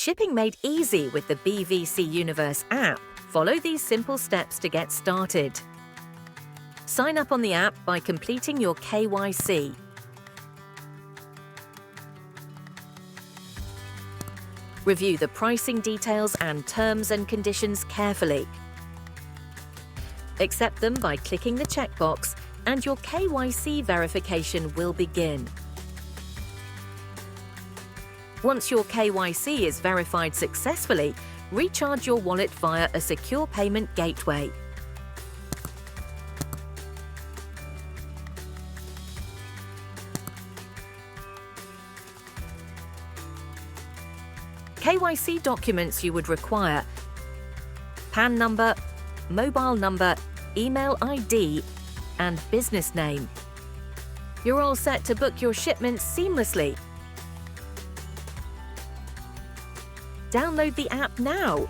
Shipping made easy with the BVC Universe app. Follow these simple steps to get started. Sign up on the app by completing your KYC. Review the pricing details and terms and conditions carefully. Accept them by clicking the checkbox, and your KYC verification will begin. Once your KYC is verified successfully, recharge your wallet via a secure payment gateway. KYC documents you would require: PAN number, mobile number, email ID, and business name. You're all set to book your shipments seamlessly. Download the app now.